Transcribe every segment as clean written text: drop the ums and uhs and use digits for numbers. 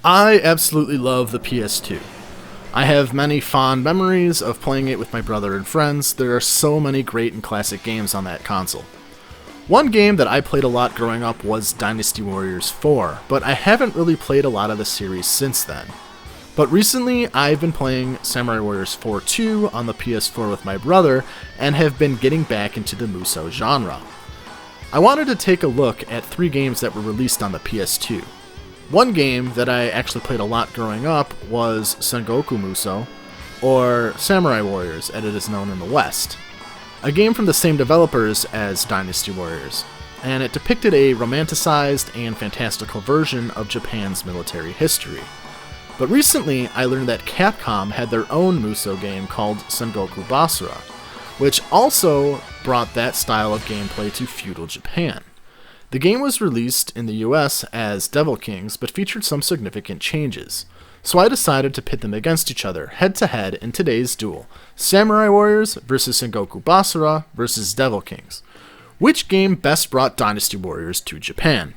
I absolutely love the PS2. I have many fond memories of playing it with my brother and friends. There are so many great and classic games on that console. One game that I played a lot growing up was Dynasty Warriors 4, but I haven't really played a lot of the series since then. But recently, I've been playing Samurai Warriors 4 2 on the PS4 with my brother, and have been getting back into the Musou genre. I wanted to take a look at 3 games that were released on the PS2. One game that I actually played a lot growing up was Sengoku Musou, or Samurai Warriors as it is known in the West. A game from the same developers as Dynasty Warriors, and it depicted a romanticized and fantastical version of Japan's military history. But recently, I learned that Capcom had their own Musou game called Sengoku Basara, which also brought that style of gameplay to feudal Japan. The game was released in the US as Devil Kings, but featured some significant changes. So I decided to pit them against each other, head-to-head in today's duel, Samurai Warriors versus Sengoku Basara versus Devil Kings. Which game best brought Dynasty Warriors to Japan?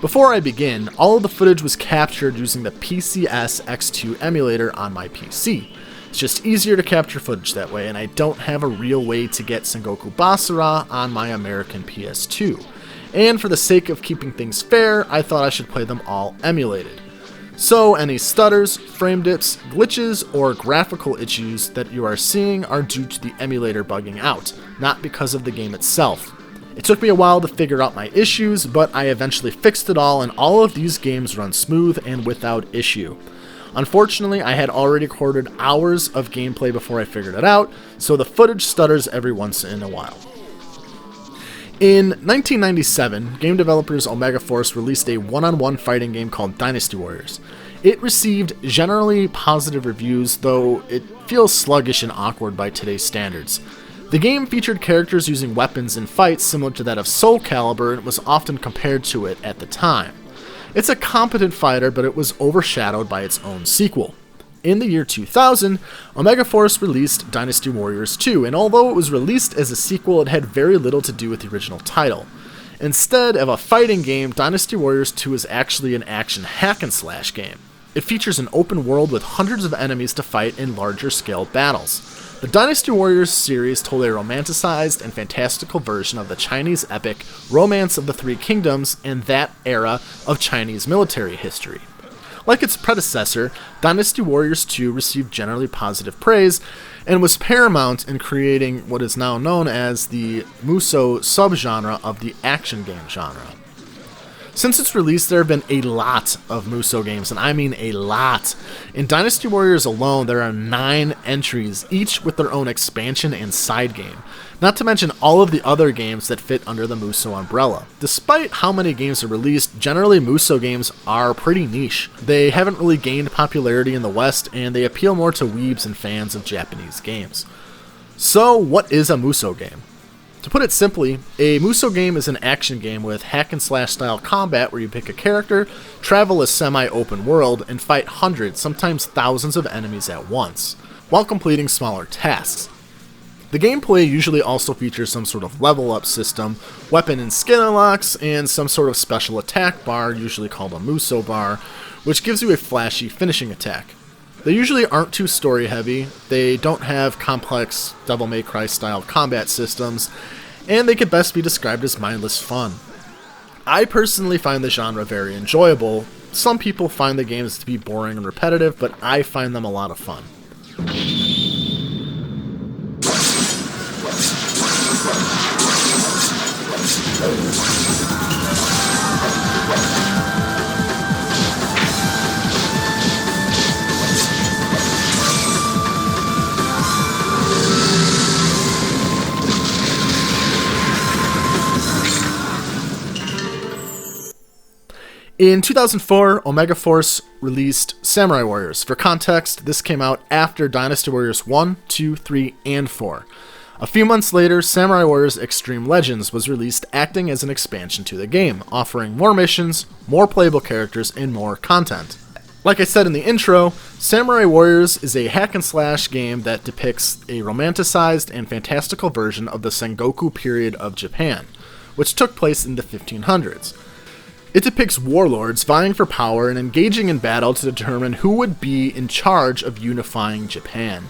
Before I begin, all of the footage was captured using the PCS X2 emulator on my PC. It's just easier to capture footage that way, and I don't have a real way to get Sengoku Basara on my American PS2. And for the sake of keeping things fair, I thought I should play them all emulated. So any stutters, frame dips, glitches, or graphical issues that you are seeing are due to the emulator bugging out, not because of the game itself. It took me a while to figure out my issues, but I eventually fixed it all, and all of these games run smooth and without issue. Unfortunately, I had already recorded hours of gameplay before I figured it out, so the footage stutters every once in a while. In 1997, game developers Omega Force released a one-on-one fighting game called Dynasty Warriors. It received generally positive reviews, though it feels sluggish and awkward by today's standards. The game featured characters using weapons in fights similar to that of Soul Calibur and was often compared to it at the time. It's a competent fighter, but it was overshadowed by its own sequel. In the year 2000, Omega Force released Dynasty Warriors 2, and although it was released as a sequel, it had very little to do with the original title. Instead of a fighting game, Dynasty Warriors 2 is actually an action hack-and-slash game. It features an open world with hundreds of enemies to fight in larger-scale battles. The Dynasty Warriors series told a romanticized and fantastical version of the Chinese epic Romance of the Three Kingdoms and that era of Chinese military history. Like its predecessor, Dynasty Warriors 2 received generally positive praise and was paramount in creating what is now known as the Musou subgenre of the action game genre. Since its release, there have been a lot of Musou games, and I mean a lot. In Dynasty Warriors alone, there are 9 entries, each with their own expansion and side game, not to mention all of the other games that fit under the Musou umbrella. Despite how many games are released, generally Musou games are pretty niche. They haven't really gained popularity in the West, and they appeal more to weebs and fans of Japanese games. So, what is a Musou game? To put it simply, a Musou game is an action game with hack-and-slash style combat where you pick a character, travel a semi-open world, and fight hundreds, sometimes thousands of enemies at once, while completing smaller tasks. The gameplay usually also features some sort of level-up system, weapon and skill unlocks, and some sort of special attack bar, usually called a Musou bar, which gives you a flashy finishing attack. They usually aren't too story-heavy, they don't have complex Devil May Cry style combat systems, and they could best be described as mindless fun. I personally find the genre very enjoyable. Some people find the games to be boring and repetitive, but I find them a lot of fun. In 2004, Omega Force released Samurai Warriors. For context, this came out after Dynasty Warriors 1, 2, 3, and 4. A few months later, Samurai Warriors Extreme Legends was released, acting as an expansion to the game, offering more missions, more playable characters, and more content. Like I said in the intro, Samurai Warriors is a hack-and-slash game that depicts a romanticized and fantastical version of the Sengoku period of Japan, which took place in the 1500s. It depicts warlords vying for power and engaging in battle to determine who would be in charge of unifying Japan.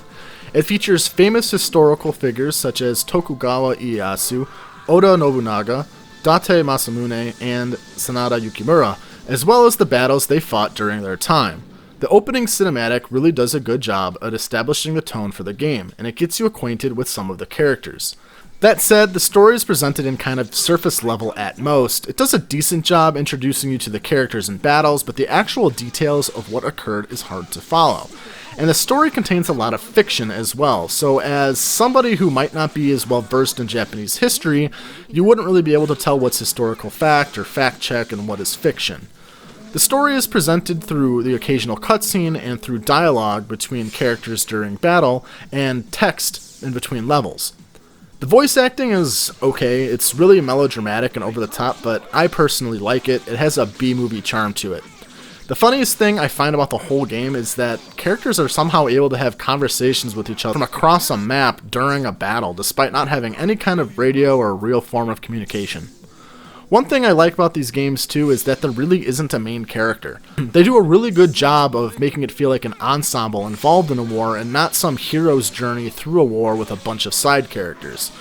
It features famous historical figures such as Tokugawa Ieyasu, Oda Nobunaga, Date Masamune, and Sanada Yukimura, as well as the battles they fought during their time. The opening cinematic really does a good job at establishing the tone for the game, and it gets you acquainted with some of the characters. That said, the story is presented in kind of surface level at most. It does a decent job introducing you to the characters and battles, but the actual details of what occurred is hard to follow. And the story contains a lot of fiction as well, so as somebody who might not be as well versed in Japanese history, you wouldn't really be able to tell what's historical fact or fact check and what is fiction. The story is presented through the occasional cutscene and through dialogue between characters during battle and text in between levels. The voice acting is okay, it's really melodramatic and over the top, but I personally like it. It has a B-movie charm to it. The funniest thing I find about the whole game is that characters are somehow able to have conversations with each other from across a map during a battle, despite not having any kind of radio or real form of communication. One thing I like about these games too is that there really isn't a main character. They do a really good job of making it feel like an ensemble involved in a war and not some hero's journey through a war with a bunch of side characters.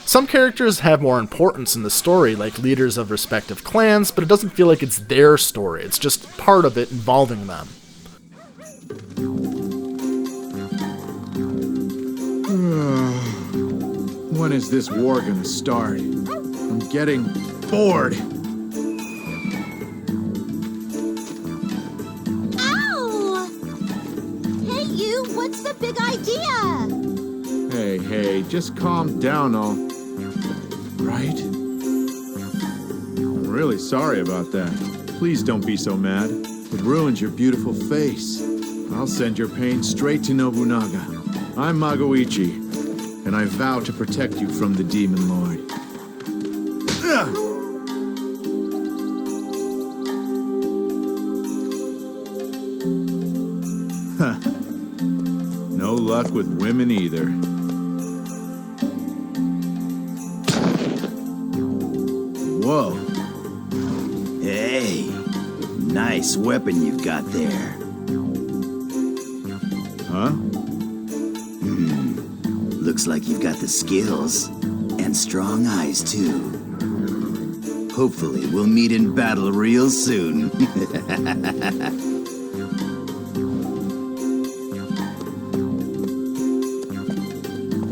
Some characters have more importance in the story, like leaders of respective clans, but it doesn't feel like it's their story, it's just part of it involving them. When is this war gonna start? I'm getting bored. Ow! Hey, you, what's the big idea? Hey, just calm down, all right? I'm really sorry about that. Please don't be so mad. It ruins your beautiful face. I'll send your pain straight to Nobunaga. I'm Magoichi, and I vow to protect you from the Demon Lord. Ugh! No luck with women either. Whoa. Hey, nice weapon you've got there. Huh? Looks like you've got the skills. And strong eyes, too. Hopefully, we'll meet in battle real soon.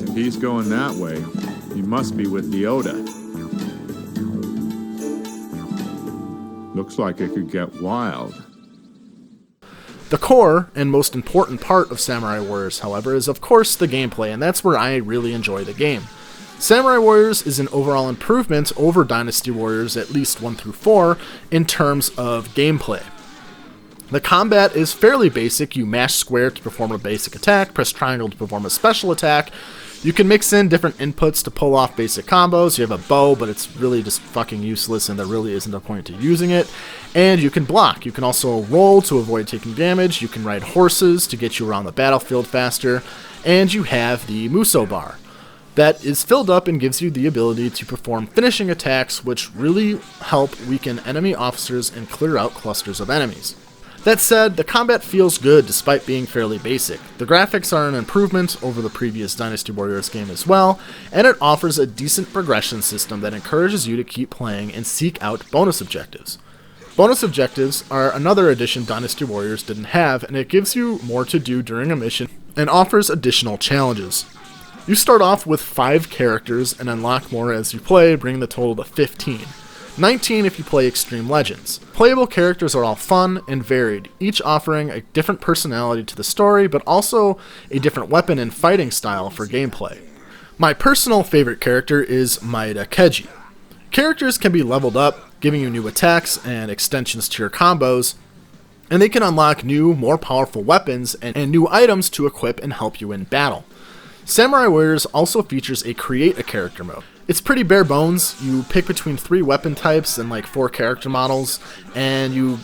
If he's going that way, he must be with the Oda. Looks like it could get wild. The core and most important part of Samurai Warriors, however, is of course the gameplay, and that's where I really enjoy the game. Samurai Warriors is an overall improvement over Dynasty Warriors at least 1 through 4 in terms of gameplay. The combat is fairly basic. You mash square to perform a basic attack, press triangle to perform a special attack. You can mix in different inputs to pull off basic combos. You have a bow, but it's really just fucking useless and there really isn't a point to using it. And you can block. You can also roll to avoid taking damage. You can ride horses to get you around the battlefield faster. And you have the Musou bar that is filled up and gives you the ability to perform finishing attacks, which really help weaken enemy officers and clear out clusters of enemies. That said, the combat feels good despite being fairly basic. The graphics are an improvement over the previous Dynasty Warriors game as well, and it offers a decent progression system that encourages you to keep playing and seek out bonus objectives. Bonus objectives are another addition Dynasty Warriors didn't have, and it gives you more to do during a mission and offers additional challenges. You start off with 5 characters and unlock more as you play, bringing the total to 15. 19 if you play Extreme Legends. Playable characters are all fun and varied, each offering a different personality to the story, but also a different weapon and fighting style for gameplay. My personal favorite character is Maeda Keiji. Characters can be leveled up, giving you new attacks and extensions to your combos, and they can unlock new, more powerful weapons and new items to equip and help you in battle. Samurai Warriors also features a create a character mode. It's pretty bare bones. You pick between 3 weapon types and like 4 character models, and you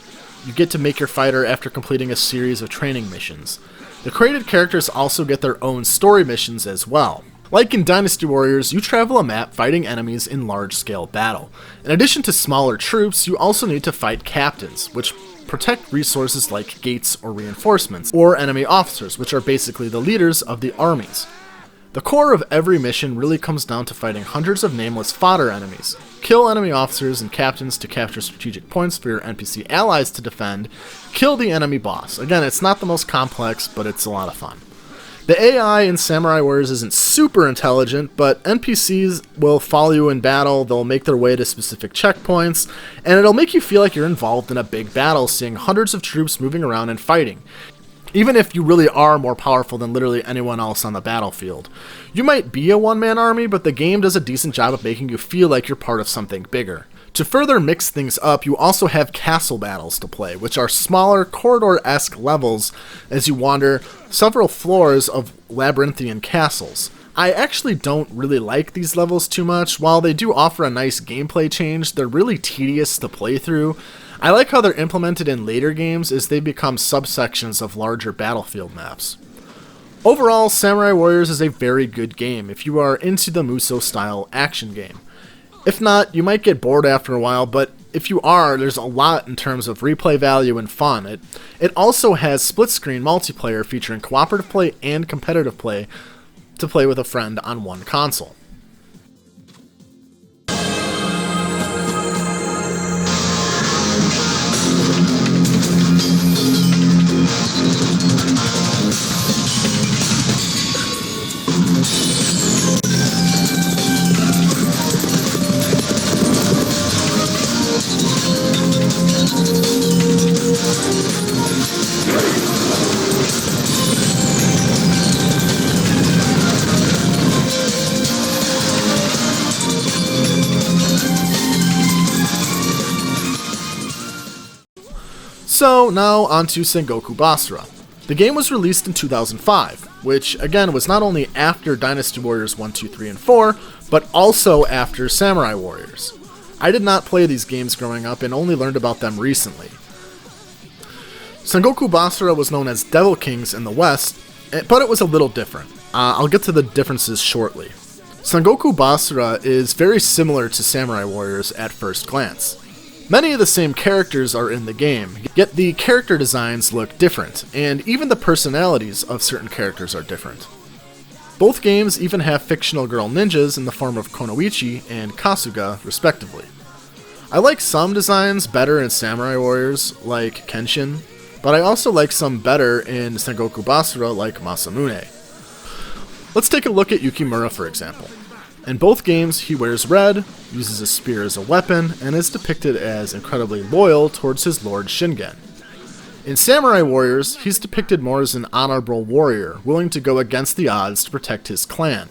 get to make your fighter after completing a series of training missions. The created characters also get their own story missions as well. Like in Dynasty Warriors, you travel a map fighting enemies in large-scale battle. In addition to smaller troops, you also need to fight captains, which protect resources like gates or reinforcements, or enemy officers, which are basically the leaders of the armies. The core of every mission really comes down to fighting hundreds of nameless fodder enemies. Kill enemy officers and captains to capture strategic points for your NPC allies to defend. Kill the enemy boss. Again, it's not the most complex, but it's a lot of fun. The AI in Samurai Warriors isn't super intelligent, but NPCs will follow you in battle, they'll make their way to specific checkpoints, and it'll make you feel like you're involved in a big battle, seeing hundreds of troops moving around and fighting. Even if you really are more powerful than literally anyone else on the battlefield. You might be a one-man army, but the game does a decent job of making you feel like you're part of something bigger. To further mix things up, you also have castle battles to play, which are smaller, corridor-esque levels as you wander several floors of labyrinthian castles. I actually don't really like these levels too much. While they do offer a nice gameplay change, they're really tedious to play through. I like how they're implemented in later games as they become subsections of larger battlefield maps. Overall, Samurai Warriors is a very good game if you are into the Musou-style action game. If not, you might get bored after a while, but if you are, there's a lot in terms of replay value and fun. It also has split-screen multiplayer featuring cooperative play and competitive play to play with a friend on one console. So now on to Sengoku Basara. The game was released in 2005, which again was not only after Dynasty Warriors 1, 2, 3, and 4, but also after Samurai Warriors. I did not play these games growing up and only learned about them recently. Sengoku Basara was known as Devil Kings in the West, but it was a little different. I'll get to the differences shortly. Sengoku Basara is very similar to Samurai Warriors at first glance. Many of the same characters are in the game, yet the character designs look different, and even the personalities of certain characters are different. Both games even have fictional girl ninjas in the form of Konoichi and Kasuga, respectively. I like some designs better in Samurai Warriors, like Kenshin, but I also like some better in Sengoku Basara, like Masamune. Let's take a look at Yukimura, for example. In both games, he wears red, uses a spear as a weapon, and is depicted as incredibly loyal towards his lord Shingen. In Samurai Warriors, he's depicted more as an honorable warrior, willing to go against the odds to protect his clan.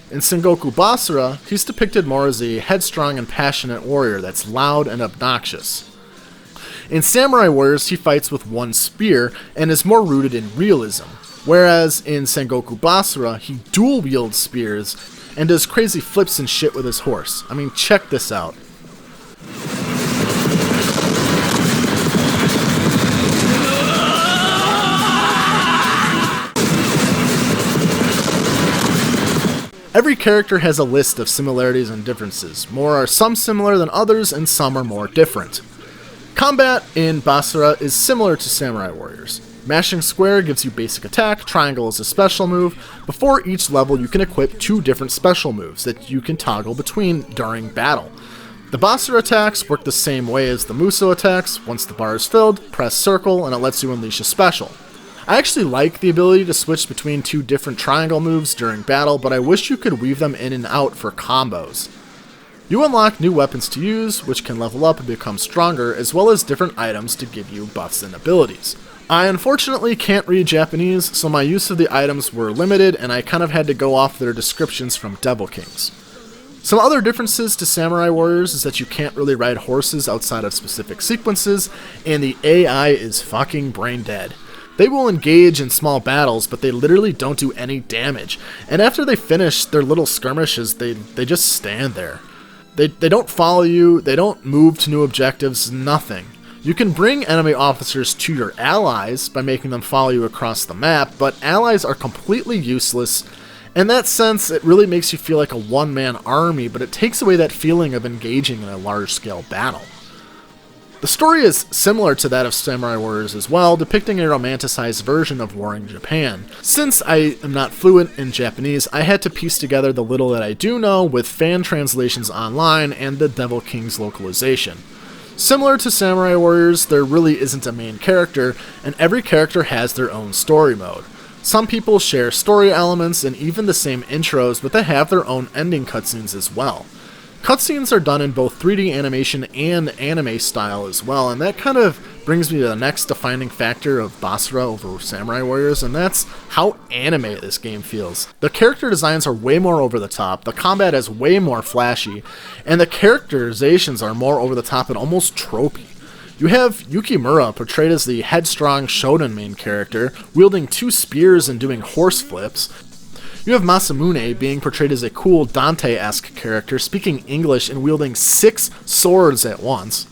In Sengoku Basara, he's depicted more as a headstrong and passionate warrior that's loud and obnoxious. In Samurai Warriors, he fights with one spear and is more rooted in realism, whereas in Sengoku Basara, he dual wields spears and does crazy flips and shit with his horse. I mean, check this out. Every character has a list of similarities and differences. More are some similar than others, and some are more different. Combat in Basara is similar to Samurai Warriors. Mashing square gives you basic attack, triangle is a special move. Before each level, you can equip 2 different special moves that you can toggle between during battle. The Basara attacks work the same way as the Musou attacks. Once the bar is filled, press circle and it lets you unleash a special. I actually like the ability to switch between 2 different triangle moves during battle, but I wish you could weave them in and out for combos. You unlock new weapons to use, which can level up and become stronger, as well as different items to give you buffs and abilities. I unfortunately can't read Japanese, so my use of the items were limited, and I kind of had to go off their descriptions from Devil Kings. Some other differences to Samurai Warriors is that you can't really ride horses outside of specific sequences, and the AI is fucking brain dead. They will engage in small battles, but they literally don't do any damage. And after they finish their little skirmishes, they just stand there. They don't follow you, they don't move to new objectives, nothing. You can bring enemy officers to your allies by making them follow you across the map, but allies are completely useless. In that sense, it really makes you feel like a one-man army, but it takes away that feeling of engaging in a large-scale battle. The story is similar to that of Samurai Warriors as well, depicting a romanticized version of warring Japan. Since I am not fluent in Japanese, I had to piece together the little that I do know with fan translations online and the Devil King's localization. Similar to Samurai Warriors, there really isn't a main character, and every character has their own story mode. Some people share story elements and even the same intros, but they have their own ending cutscenes as well. Cutscenes are done in both 3D animation and anime style as well, and that kind of brings me to the next defining factor of Basara over Samurai Warriors, and that's how anime this game feels. The character designs are way more over the top, the combat is way more flashy, and the characterizations are more over the top and almost tropey. You have Yukimura, portrayed as the headstrong shonen main character, wielding 2 spears and doing horse flips. You have Masamune being portrayed as a cool Dante-esque character, speaking English and wielding 6 swords at once.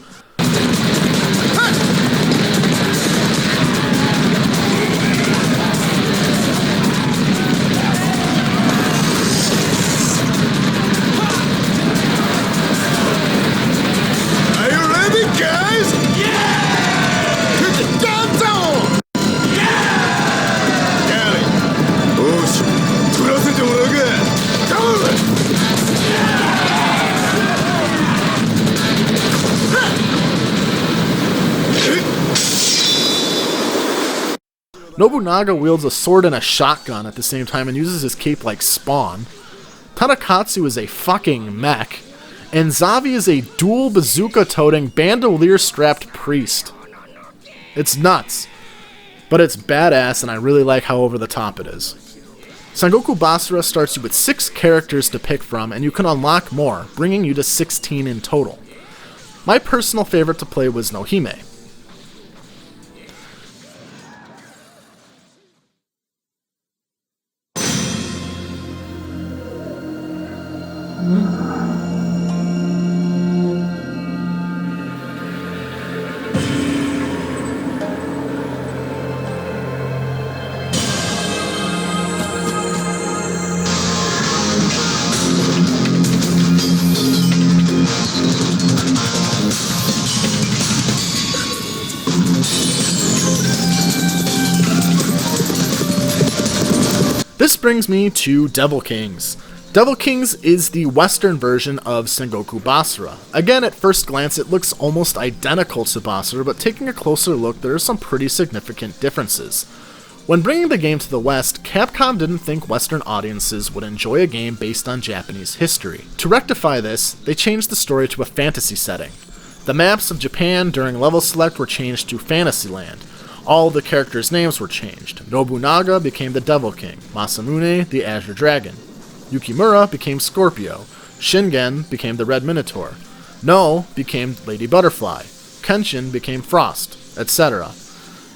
Nobunaga wields a sword and a shotgun at the same time and uses his cape like Spawn. Tanakatsu is a fucking mech. And Zavi is a dual bazooka-toting, bandolier-strapped priest. It's nuts. But it's badass, and I really like how over the top it is. Sengoku Basara starts you with 6 characters to pick from, and you can unlock more, bringing you to 16 in total. My personal favorite to play was Nohime. This brings me to Devil Kings. Devil Kings is the Western version of Sengoku Basara. Again, at first glance, it looks almost identical to Basara, but taking a closer look, there are some pretty significant differences. When bringing the game to the West, Capcom didn't think Western audiences would enjoy a game based on Japanese history. To rectify this, they changed the story to a fantasy setting. The maps of Japan during level select were changed to Fantasyland. All the characters' names were changed. Nobunaga became the Devil King, Masamune the Azure Dragon, Yukimura became Scorpio, Shingen became the Red Minotaur, No became Lady Butterfly, Kenshin became Frost, etc.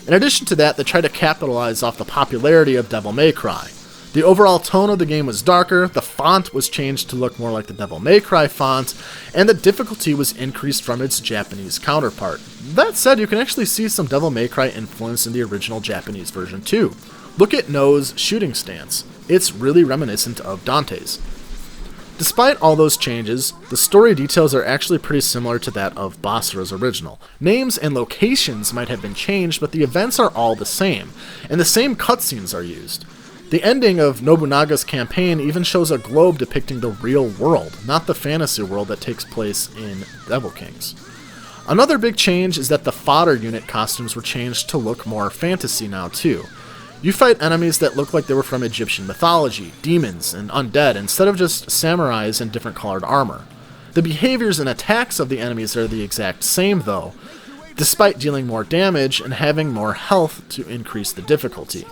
In addition to that, they tried to capitalize off the popularity of Devil May Cry. The overall tone of the game was darker, the font was changed to look more like the Devil May Cry font, and the difficulty was increased from its Japanese counterpart. That said, you can actually see some Devil May Cry influence in the original Japanese version too. Look at No's shooting stance. It's really reminiscent of Dante's. Despite all those changes, the story details are actually pretty similar to that of Basara's original. Names and locations might have been changed, but the events are all the same, and the same cutscenes are used. The ending of Nobunaga's campaign even shows a globe depicting the real world, not the fantasy world that takes place in Devil Kings. Another big change is that the fodder unit costumes were changed to look more fantasy now too. You fight enemies that look like they were from Egyptian mythology, demons, and undead, instead of just samurais in different colored armor. The behaviors and attacks of the enemies are the exact same though, despite dealing more damage and having more health to increase the difficulty.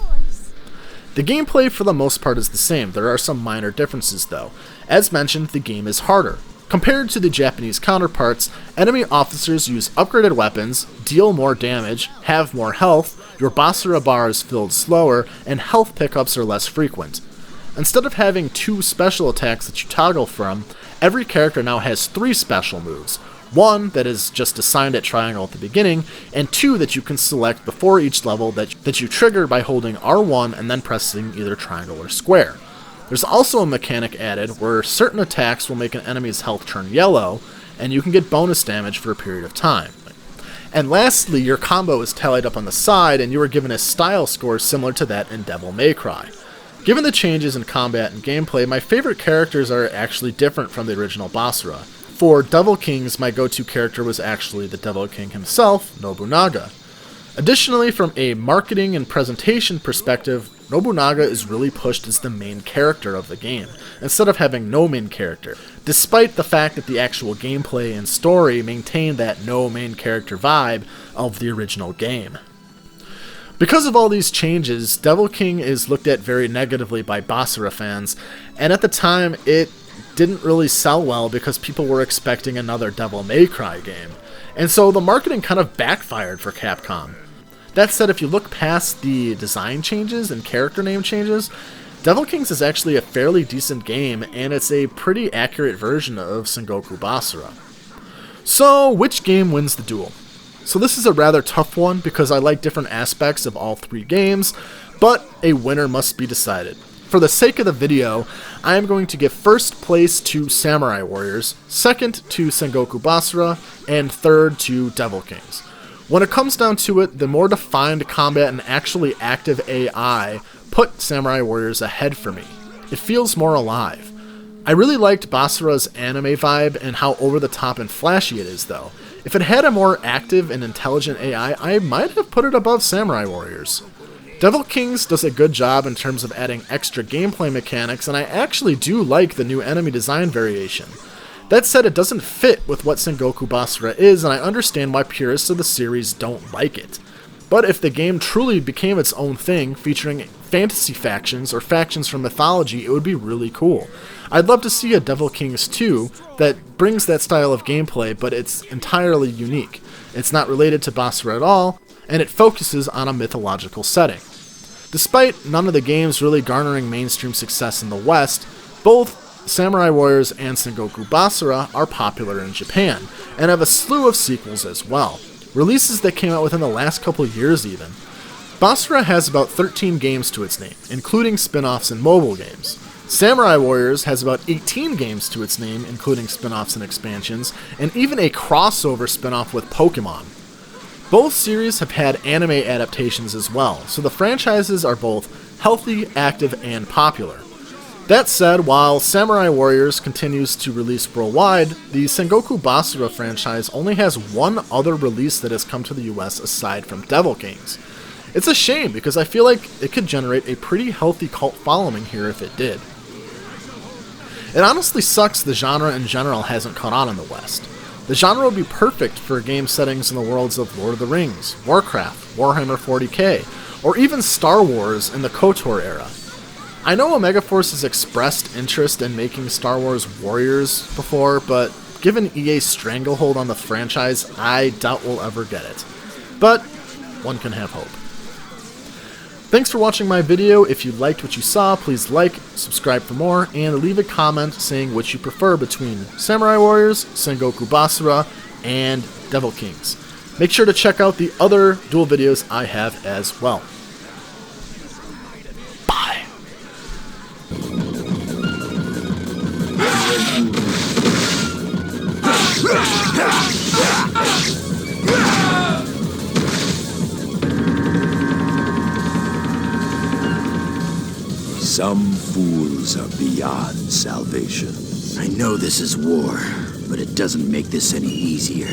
The gameplay for the most part is the same. There are some minor differences though. As mentioned, the game is harder. Compared to the Japanese counterparts, enemy officers use upgraded weapons, deal more damage, have more health, your Basara bar is filled slower, and health pickups are less frequent. Instead of having 2 special attacks that you toggle from, every character now has 3 special moves. 1 that is just assigned at triangle at the beginning, and 2 that you can select before each level that you trigger by holding R1 and then pressing either triangle or square. There's also a mechanic added where certain attacks will make an enemy's health turn yellow, and you can get bonus damage for a period of time. And lastly, your combo is tallied up on the side, and you are given a style score similar to that in Devil May Cry. Given the changes in combat and gameplay, my favorite characters are actually different from the original Basara. For Devil Kings, my go-to character was actually the Devil King himself, Nobunaga. Additionally, from a marketing and presentation perspective, Nobunaga is really pushed as the main character of the game, instead of having no main character, despite the fact that the actual gameplay and story maintain that no main character vibe of the original game. Because of all these changes, Devil King is looked at very negatively by Basara fans, and at the time it didn't really sell well because people were expecting another Devil May Cry game, and so the marketing kind of backfired for Capcom. That said, if you look past the design changes and character name changes, Devil Kings is actually a fairly decent game, and it's a pretty accurate version of Sengoku Basara. So, which game wins the duel? So this is a rather tough one because I like different aspects of all 3 games, but a winner must be decided. For the sake of the video, I am going to give first place to Samurai Warriors, second to Sengoku Basara, and third to Devil Kings. When it comes down to it, the more defined combat and actually active AI put Samurai Warriors ahead for me. It feels more alive. I really liked Basara's anime vibe and how over-the-top and flashy it is, though. If it had a more active and intelligent AI, I might have put it above Samurai Warriors. Devil Kings does a good job in terms of adding extra gameplay mechanics, and I actually do like the new enemy design variation. That said, it doesn't fit with what Sengoku Basara is, and I understand why purists of the series don't like it. But if the game truly became its own thing, featuring fantasy factions or factions from mythology, it would be really cool. I'd love to see a Devil Kings 2 that brings that style of gameplay, but it's entirely unique. It's not related to Basara at all, and it focuses on a mythological setting. Despite none of the games really garnering mainstream success in the West, both Samurai Warriors and Sengoku Basara are popular in Japan, and have a slew of sequels as well. Releases that came out within the last couple years even. Basara has about 13 games to its name, including spin-offs and mobile games. Samurai Warriors has about 18 games to its name, including spin-offs and expansions, and even a crossover spin-off with Pokemon. Both series have had anime adaptations as well, so the franchises are both healthy, active, and popular. That said, while Samurai Warriors continues to release worldwide, the Sengoku Basara franchise only has one other release that has come to the US aside from Devil Kings. It's a shame because I feel like it could generate a pretty healthy cult following here if it did. It honestly sucks the genre in general hasn't caught on in the West. The genre would be perfect for game settings in the worlds of Lord of the Rings, Warcraft, Warhammer 40k, or even Star Wars in the KOTOR era. I know Omega Force has expressed interest in making Star Wars Warriors before, but given EA's stranglehold on the franchise, I doubt we'll ever get it. But one can have hope. Thanks for watching my video. If you liked what you saw, please like, subscribe for more, and leave a comment saying which you prefer between Samurai Warriors, Sengoku Basara, and Devil Kings. Make sure to check out the other duel videos I have as well. Bye! Some fools are beyond salvation. I know this is war, but it doesn't make this any easier.